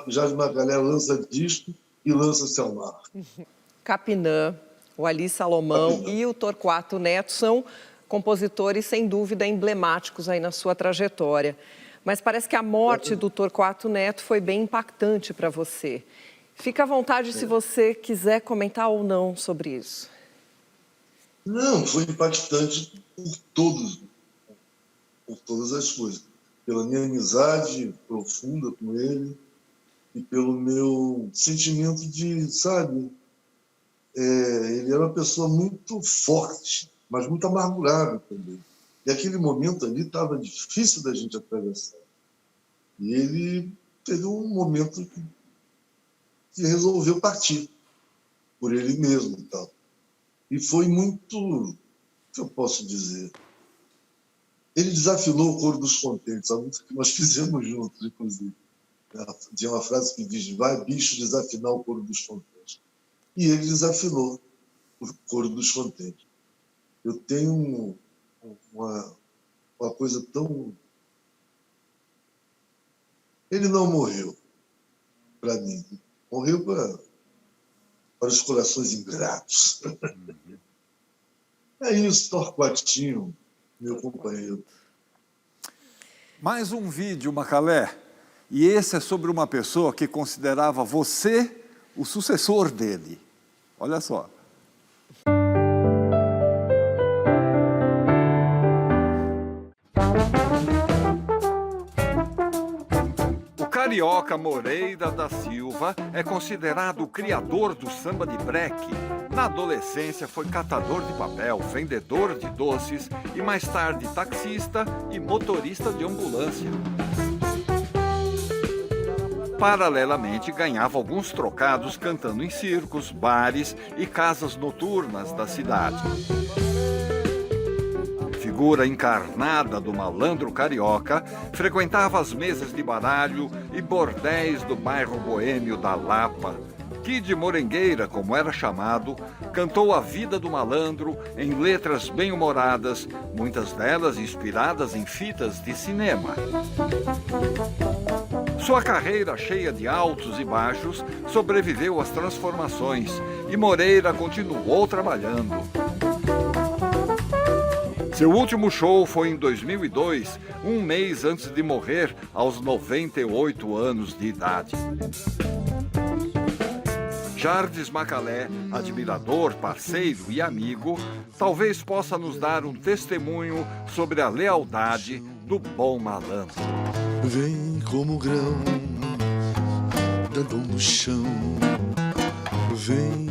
Jardim Macalé lança disco e lança-se ao mar. Capinã, o Ali Salomão e o Torquato Neto são compositores, sem dúvida, emblemáticos aí na sua trajetória. Mas parece que a morte do Torquato Neto foi bem impactante para você. Fica à vontade se você quiser comentar ou não sobre isso. Não, foi impactante por todas as coisas. Pela minha amizade profunda com ele e pelo meu sentimento de, sabe, ele era uma pessoa muito forte, mas muito amargurada também. E aquele momento ali estava difícil da gente atravessar. E ele teve um momento que resolveu partir por ele mesmo e tal. E foi muito, o que eu posso dizer? Ele desafinou o Coro dos Contentes, a música que nós fizemos juntos, inclusive. Tinha uma frase que diz, vai, bicho, desafinar o Coro dos Contentes. E ele desafinou o Coro dos Contentes. Eu tenho uma coisa tão... Ele não morreu para mim. Morreu para os corações ingratos. É isso, Torquatinho, meu companheiro. Mais um vídeo, Macalé. E esse é sobre uma pessoa que considerava você o sucessor dele. Olha só. O carioca Moreira da Silva é considerado o criador do samba de breque. Na adolescência foi catador de papel, vendedor de doces e mais tarde taxista e motorista de ambulância. Paralelamente, ganhava alguns trocados cantando em circos, bares e casas noturnas da cidade. Figura encarnada do malandro carioca, frequentava as mesas de baralho e bordéis do bairro boêmio da Lapa. Kid Morengueira, como era chamado, cantou a vida do malandro em letras bem-humoradas, muitas delas inspiradas em fitas de cinema. Sua carreira, cheia de altos e baixos, sobreviveu às transformações e Moreira continuou trabalhando. Seu último show foi em 2002, um mês antes de morrer, aos 98 anos de idade. Jardes Macalé, admirador, parceiro e amigo, talvez possa nos dar um testemunho sobre a lealdade do bom malandro. Vem como grão, dandão no chão, vem.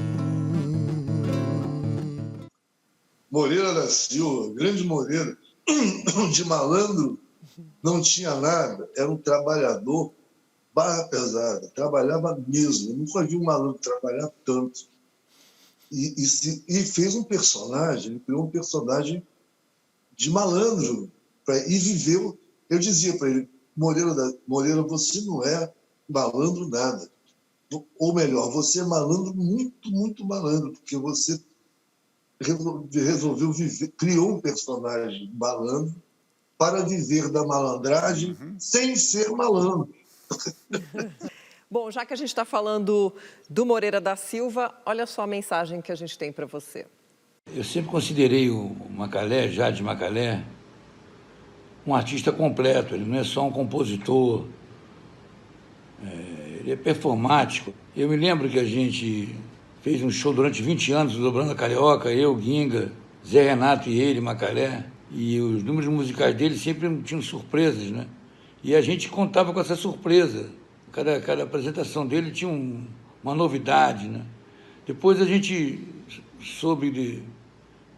Moreira da Silva, grande Moreira, de malandro, não tinha nada, era um trabalhador, barra pesada, trabalhava mesmo. Eu nunca vi um malandro trabalhar tanto. E fez um personagem, ele criou um personagem de malandro, e viveu. Eu dizia para ele, Moreira, você não é malandro nada. Ou melhor, você é malandro, muito, muito malandro, porque você resolveu viver, criou um personagem malandro para viver da malandragem sem ser malandro. Bom, já que a gente está falando do Moreira da Silva, olha só a mensagem que a gente tem para você. Eu sempre considerei o Macalé, Jade Macalé, um artista completo. Ele não é só um compositor, ele é performático. Eu me lembro que a gente fez um show durante 20 anos, do Dobrando a Carioca, eu, Ginga, Zé Renato e ele, Macalé. E os números musicais dele sempre tinham surpresas, né? E a gente contava com essa surpresa. Cada apresentação dele tinha uma novidade, né? Depois a gente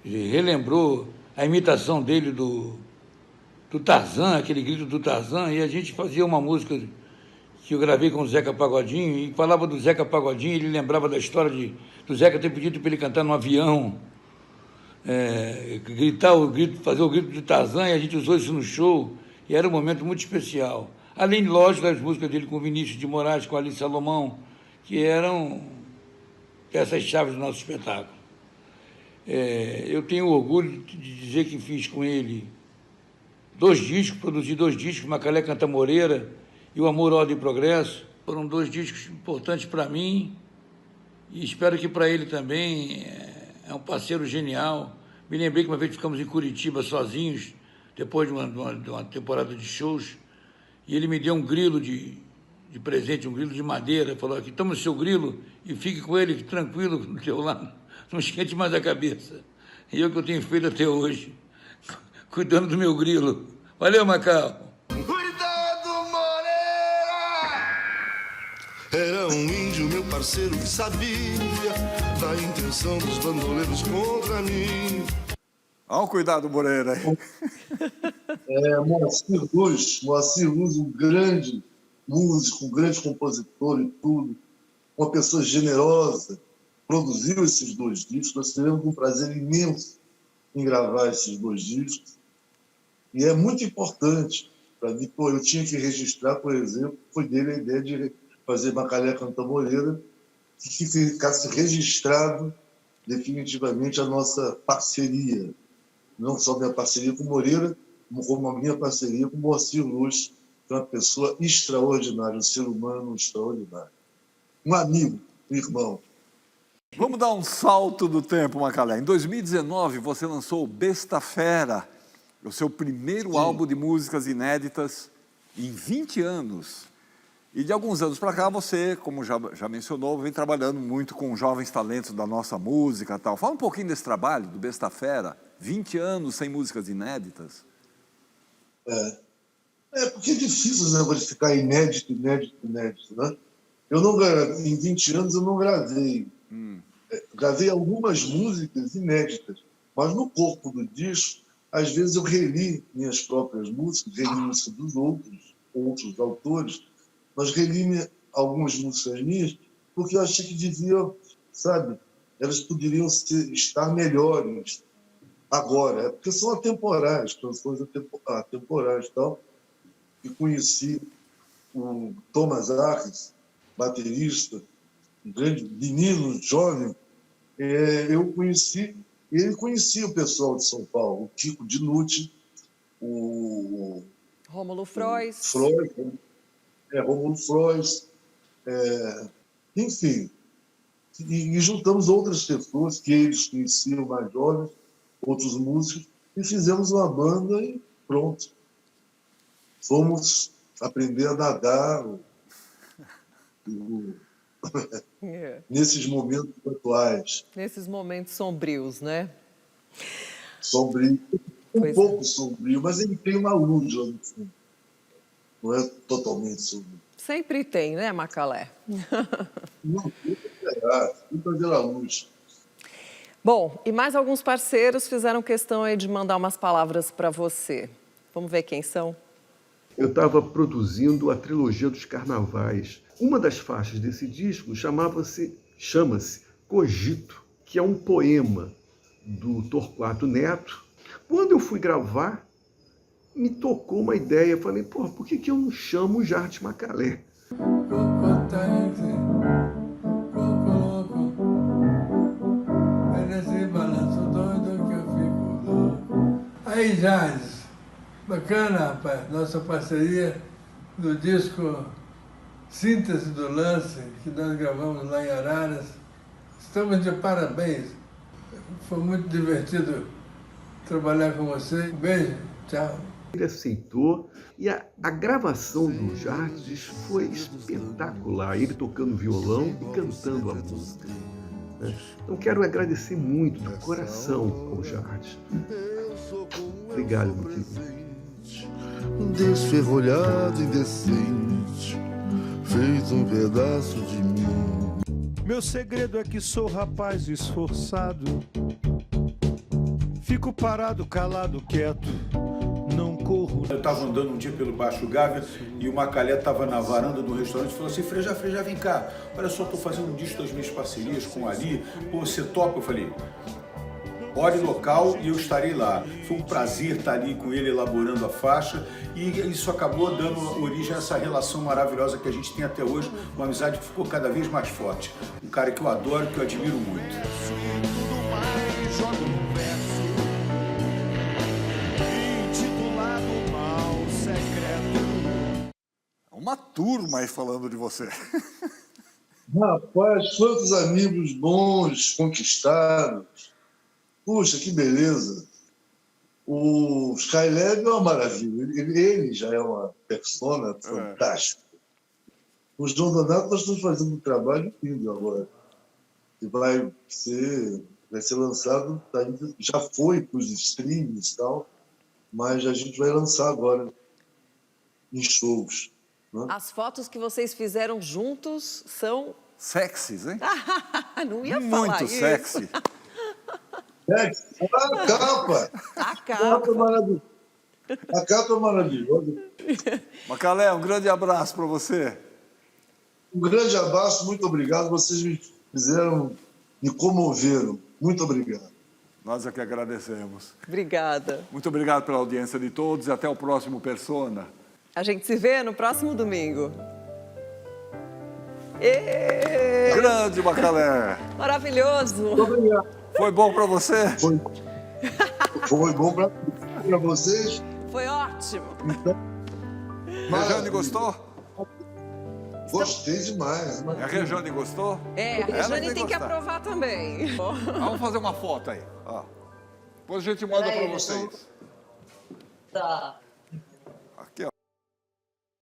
relembrou a imitação dele do Tarzan, aquele grito do Tarzan, e a gente fazia uma música que eu gravei com o Zeca Pagodinho, e falava do Zeca Pagodinho, ele lembrava da história do Zeca ter pedido para ele cantar no avião, fazer o grito de Tarzan, e a gente usou isso no show, e era um momento muito especial. Além, lógico, das músicas dele com Vinícius de Moraes, com Alice Salomão, que eram peças-chave do nosso espetáculo. Eu tenho orgulho de dizer que fiz com ele produzi 2 discos, Macalé Canta Moreira e O Amor, Ordem e Progresso. Foram 2 discos importantes para mim e espero que para ele também. É um parceiro genial. Me lembrei que uma vez ficamos em Curitiba sozinhos, depois de uma temporada de shows, e ele me deu um grilo de presente, um grilo de madeira, falou aqui, toma o seu grilo e fique com ele tranquilo do teu lado, não esquente mais a cabeça. E eu que eu tenho feito até hoje, cuidando do meu grilo. Valeu, Macau! Cuidado, Moreira! Era um índio, meu parceiro, que sabia da intenção dos bandoleiros contra mim. Olha o cuidado, Moreira. Moacir Luz, um grande músico, um grande compositor e tudo, uma pessoa generosa, produziu esses 2 discos. Nós tivemos um prazer imenso em gravar esses 2 discos. E é muito importante para mim, eu tinha que registrar, por exemplo, foi dele a ideia de fazer Macalé Canta Moreira, que ficasse registrado definitivamente a nossa parceria. Não só minha parceria com Moreira, como a minha parceria com Moacir Luz, que é uma pessoa extraordinária, um ser humano extraordinário. Um amigo, um irmão. Vamos dar um salto do tempo, Macalé. Em 2019, você lançou Besta Fera, o seu primeiro álbum de músicas inéditas em 20 anos. E de alguns anos para cá, você, como já mencionou, vem trabalhando muito com jovens talentos da nossa música e tal. Fala um pouquinho desse trabalho, do Besta Fera, 20 anos sem músicas inéditas. Porque é difícil esse negócio de ficar inédito, né? Em 20 anos eu não gravei. Gravei algumas músicas inéditas, mas no corpo do disco, às vezes eu reli minhas próprias músicas, reli músicas dos outros autores, mas reli algumas músicas minhas, porque eu achei que deviam, elas poderiam estar melhores agora, porque são atemporais, canções atemporais e tal. E conheci o Thomas Arres, baterista, um grande menino, jovem. Eu conheci, ele conhecia o pessoal de São Paulo, o Kiko Dinucci, o Rômulo Frois. Rômulo Frois, enfim. E juntamos outras pessoas que eles conheciam mais jovens, outros músicos, e fizemos uma banda e pronto. Fomos aprender a nadar nesses momentos atuais. Nesses momentos sombrios, né? Sombrio. Pouco sombrio, mas ele tem uma luz lá no fundo. Não é totalmente sombrio. Sempre tem, né, Macalé? Não, tem fazer a luz. Bom, e mais alguns parceiros fizeram questão aí de mandar umas palavras para você. Vamos ver quem são? Eu estava produzindo a trilogia dos carnavais. Uma das faixas desse disco chama-se Cogito, que é um poema do Torquato Neto. Quando eu fui gravar, me tocou uma ideia. Falei, por que eu não chamo o Jade Macalé? Aí, Jade. Bacana, rapaz, nossa parceria do disco Síntese do Lance, que nós gravamos lá em Araras. Estamos de parabéns. Foi muito divertido trabalhar com você. Um beijo, tchau. Ele aceitou e a gravação do Jardes foi espetacular, ele tocando violão e cantando a música. Né? Então quero agradecer muito do coração ao Jardes. Obrigado, meu querido. Desferrolhado, indecente, feito um pedaço de mim. Meu segredo é que sou rapaz esforçado. Fico parado, calado, quieto. Não corro. Eu estava andando um dia pelo Baixo Gávea e o Macalé estava na varanda do restaurante e falou assim: Frejá, vem cá. Olha só, estou fazendo um disco das minhas parcerias com o Ali. Pô, você topa? Eu falei: hora e local e eu estarei lá. Foi um prazer estar ali com ele elaborando a faixa e isso acabou dando origem a essa relação maravilhosa que a gente tem até hoje, uma amizade que ficou cada vez mais forte. Um cara que eu adoro, que eu admiro muito. Uma turma aí falando de você. Rapaz, quantos amigos bons, conquistados. Puxa, que beleza. O Skylab é uma maravilha. Ele já é uma persona fantástica. O João Donato, nós estamos fazendo um trabalho lindo agora. Que vai ser lançado, já foi para os streams e tal, mas a gente vai lançar agora em shows. Né? As fotos que vocês fizeram juntos são... Sexys, hein? Não ia falar Muito isso. sexy. A capa! A capa. A capa é maravilhosa. Macalé, um grande abraço para você. Um grande abraço, muito obrigado. Vocês me comoveram. Muito obrigado. Nós é que agradecemos. Obrigada. Muito obrigado pela audiência de todos e até o próximo Persona. A gente se vê no próximo domingo. Grande Macalé. Maravilhoso. Muito obrigado. Foi bom para você? Foi bom para vocês? Foi ótimo. Rejane gostou? Gostei demais. A Rejane gostou? A Rejane tem que aprovar também. Vamos fazer uma foto aí. Ó. Depois a gente manda para vocês. Tá. Aqui, ó.